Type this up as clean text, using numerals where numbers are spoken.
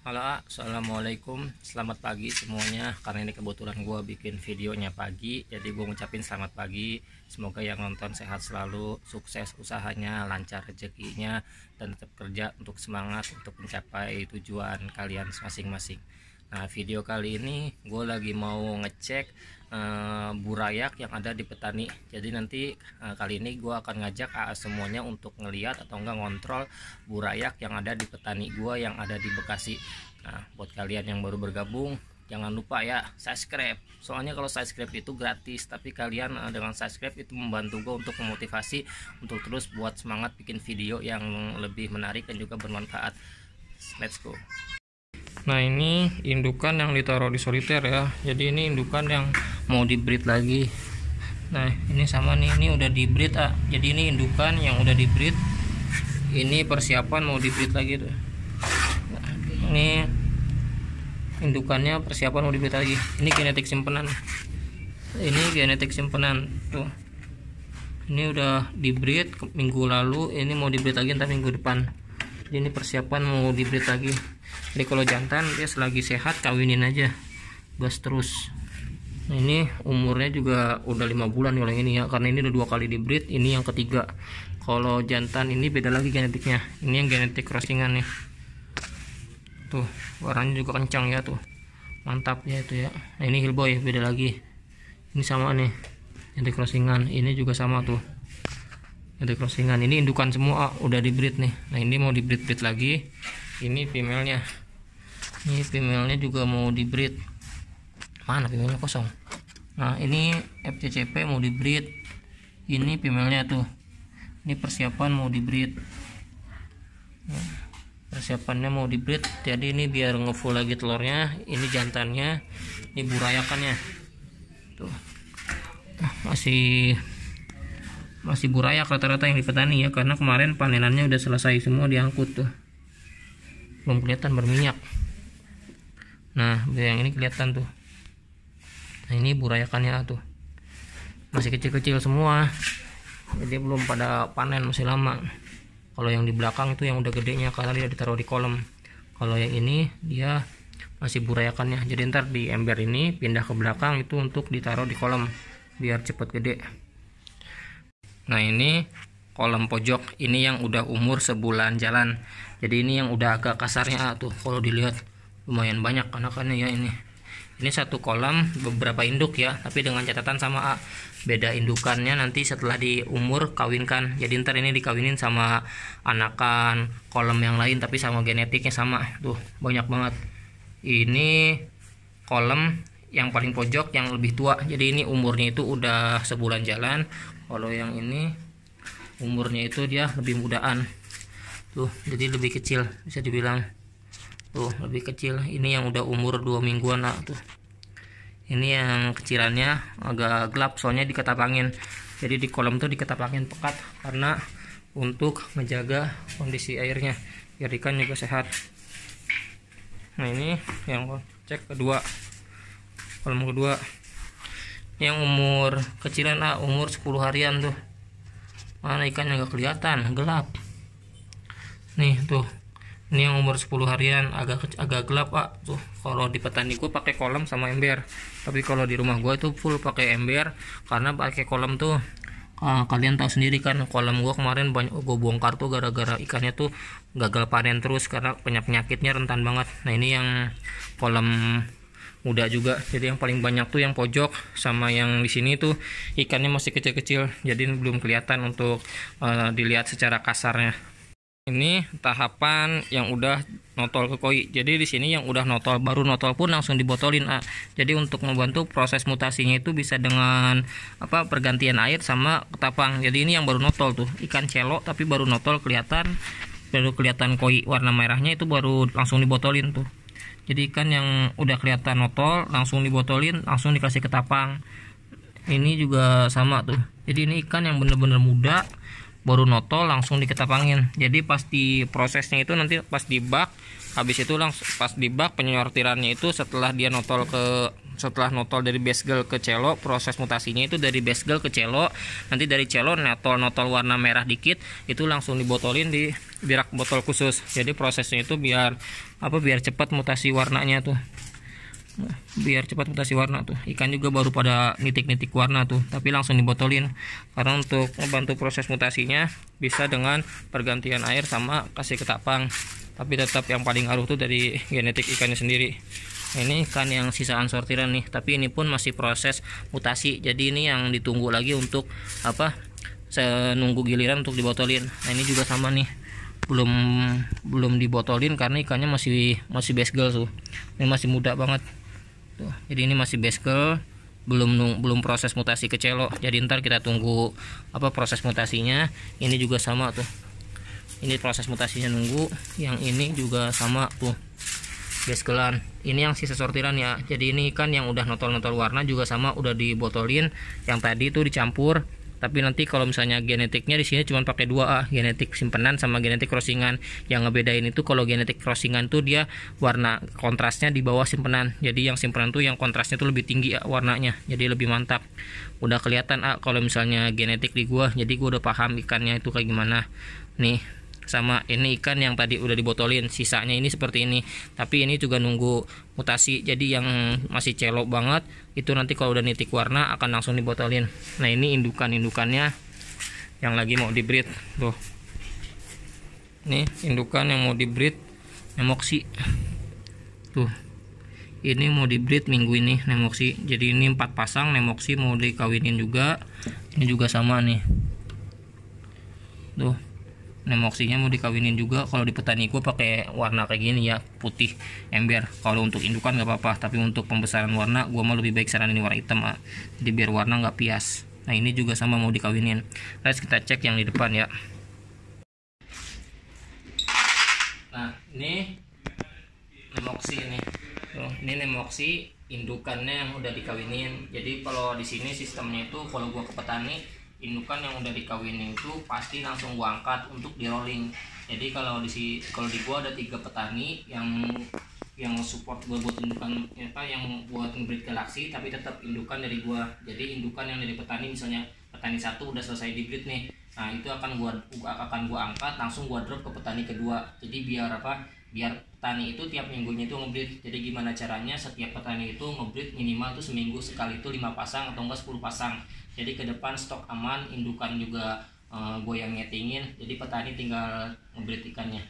Halo, assalamualaikum, selamat pagi semuanya. Karena ini kebetulan gue bikin videonya pagi, jadi gue ngucapin selamat pagi. Semoga yang nonton sehat selalu, sukses usahanya, lancar rezekinya, dan tetap kerja untuk semangat untuk mencapai tujuan kalian masing-masing. Nah, video kali ini gue lagi mau ngecek burayak yang ada di petani. Jadi nanti kali ini gue akan ngajak semuanya untuk ngeliat atau enggak ngontrol burayak yang ada di petani gue yang ada di Bekasi. Nah, buat kalian yang baru bergabung, jangan lupa ya subscribe. Soalnya kalau subscribe itu gratis, tapi kalian dengan subscribe itu membantu gue untuk memotivasi untuk terus buat semangat bikin video yang lebih menarik dan juga bermanfaat. Let's go. Nah, ini indukan yang ditaruh di soliter ya. Jadi ini indukan yang mau di breed lagi. Nah, ini sama nih, ini udah di breed. Jadi ini indukan yang udah di breed. Ini persiapan mau di breed lagi tuh. Nah, ini indukannya persiapan mau di breed lagi. Ini genetik simpenan. Ini genetik simpenan tuh. Ini udah di breed minggu lalu, ini mau di breed lagi entar minggu depan. Jadi ini persiapan mau di breed lagi. Jadi kalau jantan dia selagi sehat kawinin aja, gas terus. Nah, ini umurnya juga udah 5 bulan kalau yang ini ya, karena ini udah 2 kali di breed, ini yang ketiga. Kalau jantan ini beda lagi genetiknya. Ini yang genetik crossingan nih. Tuh, warnanya juga kencang ya tuh. Mantap ya itu ya. Nah, ini hillboy beda lagi. Ini sama nih. Genetik crossingan, ini juga sama tuh. Genetik crossingan. Ini indukan semua udah di breed nih. Nah, ini mau di breed lagi. Ini female-nya. Ini female-nya juga mau di breed. Mana female-nya kosong? Nah, ini FCCP mau di breed. Ini female-nya tuh. Ini persiapan mau di breed. Persiapannya mau di breed. Jadi ini biar ngefull lagi telurnya. Ini jantannya. Ini burayakannya. Tuh. Masih burayak rata-rata yang di petani ya, karena kemarin panenannya udah selesai semua, diangkut tuh. Belum kelihatan berminyak. Nah, yang ini kelihatan tuh. Nah, ini burayakannya tuh. Masih kecil-kecil semua. Jadi belum pada panen, masih lama. Kalau yang di belakang itu yang udah gedenya karena dia ditaruh di kolam. Kalau yang ini dia masih burayakannya. Jadi ntar di ember ini pindah ke belakang itu untuk ditaruh di kolam biar cepet gede. Nah, ini kolam pojok, ini yang udah umur sebulan jalan. Jadi ini yang udah agak kasarnya tuh, kalau dilihat lumayan banyak anakannya ya ini. Ini satu kolam beberapa induk ya, tapi dengan catatan sama beda indukannya nanti setelah di umur kawinkan. Jadi ntar ini dikawinin sama anakan kolam yang lain tapi sama genetiknya sama. Tuh, banyak banget. Ini kolam yang paling pojok yang lebih tua. Jadi ini umurnya itu udah sebulan jalan. Kalau yang ini umurnya itu dia lebih mudaan. Tuh, jadi lebih kecil bisa dibilang. Tuh, lebih kecil. Ini yang udah umur 2 mingguan tuh. Ini yang kecilannya agak gelap soalnya diketapangin. Jadi di kolam tuh diketapangin pekat karena untuk menjaga kondisi airnya biar ikan juga sehat. Nah, ini yang cek kedua. Kolam kedua. Yang umur kecilan umur 10 harian tuh. Mana ikannya nggak kelihatan, gelap. Nih tuh, ini yang umur 10 harian agak gelap tuh. Kalau di petani gue pakai kolam sama ember, tapi kalau di rumah gue itu full pakai ember karena pakai kolam tuh kalian tahu sendiri kan, kolam gue kemarin banyak gue bongkar tuh gara-gara ikannya tuh gagal panen terus karena penyakitnya rentan banget. Nah, ini yang kolam muda juga, jadi yang paling banyak tuh yang pojok sama yang di sini tuh ikannya masih kecil-kecil, jadi belum kelihatan untuk dilihat secara kasarnya. Ini tahapan yang udah notol ke koi. Jadi di sini yang udah notol, baru notol pun langsung dibotolin. Jadi untuk membantu proses mutasinya itu bisa dengan pergantian air sama ketapang. Jadi ini yang baru notol tuh, ikan celok tapi baru notol baru kelihatan koi warna merahnya itu baru langsung dibotolin tuh. Jadi ikan yang udah kelihatan notol langsung dibotolin, langsung dikasih ketapang. Ini juga sama tuh. Jadi ini ikan yang bener-bener muda baru notol langsung diketapangin. Jadi pas di prosesnya itu nanti pas di bak, habis itu langsung pas di bak penyortirannya itu setelah dia notol ke setelah notol dari basegel ke celo, proses mutasinya itu dari basegel ke celo, nanti dari celo notol warna merah dikit, itu langsung dibotolin di rak botol khusus. Jadi prosesnya itu biar cepat mutasi warnanya tuh. Nah, biar cepat mutasi warna tuh. Ikan juga baru pada nitik-nitik warna tuh, tapi langsung dibotolin. Karena untuk membantu proses mutasinya bisa dengan pergantian air sama kasih ketapang. Tapi tetap yang paling ngaruh tuh dari genetik ikannya sendiri. Nah, ini ikan yang sisaan sortiran nih, tapi ini pun masih proses mutasi. Jadi ini yang ditunggu lagi untuk nunggu giliran untuk dibotolin. Nah, ini juga sama nih. Belum dibotolin karena ikannya masih basegel tuh. Ini masih muda banget. Tuh, jadi ini masih basegel, belum proses mutasi ke celo. Jadi ntar kita tunggu proses mutasinya. Ini juga sama tuh. Ini proses mutasinya nunggu. Yang ini juga sama tuh. Basgelan. Ini yang sisa sortiran ya. Jadi ini ikan yang udah notol-notol warna juga sama udah dibotolin. Yang tadi itu dicampur. Tapi nanti kalau misalnya genetiknya di sini cuma pakai 2A, genetik simpenan sama genetik crossingan. Yang ngebedain itu kalau genetik crossingan tuh dia warna kontrasnya di bawah simpenan. Jadi yang simpenan tuh yang kontrasnya tuh lebih tinggi warnanya. Jadi lebih mantap. Udah kelihatan kalau misalnya genetik di gua. Jadi gua udah paham ikannya itu kayak gimana. Nih, sama ini ikan yang tadi udah dibotolin, sisanya ini seperti ini. Tapi ini juga nunggu mutasi. Jadi yang masih celok banget itu nanti kalau udah nitik warna akan langsung dibotolin. Nah, ini indukannya yang lagi mau dibreed tuh. Nih indukan yang mau dibreed Nemoxy tuh. Ini mau dibreed minggu ini Nemoxy. Jadi ini 4 pasang Nemoxy mau dikawinin juga. Ini juga sama nih tuh, Nemoxinya mau dikawinin juga. Kalau di petani gue pakai warna kayak gini ya, putih ember. Kalau untuk indukan nggak apa-apa, tapi untuk pembesaran warna gue mau lebih baik saranin warna hitam jadi biar warna nggak pias. Nah, ini juga sama mau dikawinin. Terus kita cek yang di depan ya. Nah, ini Nemoxy nih. Tuh, ini Nemoxy indukannya yang udah dikawinin. Jadi kalau di sini sistemnya itu kalau gue ke petani, indukan yang udah dikawinin itu pasti langsung gua angkat untuk di rolling. Jadi kalau di gua ada 3 petani yang support gua buat indukan yang buat ngebreed Galaxy, tapi tetap indukan dari gua. Jadi indukan yang dari petani, misalnya petani 1 udah selesai di breed nih. Nah, itu akan gua angkat langsung gua drop ke petani kedua. Jadi biar biar petani itu tiap minggunya itu ngebreed. Jadi gimana caranya setiap petani itu ngebreed minimal tuh seminggu sekali itu 5 pasang atau enggak 10 pasang. Jadi ke depan stok aman, indukan juga gue yang nyetingin. Jadi petani tinggal ngebreed ikannya.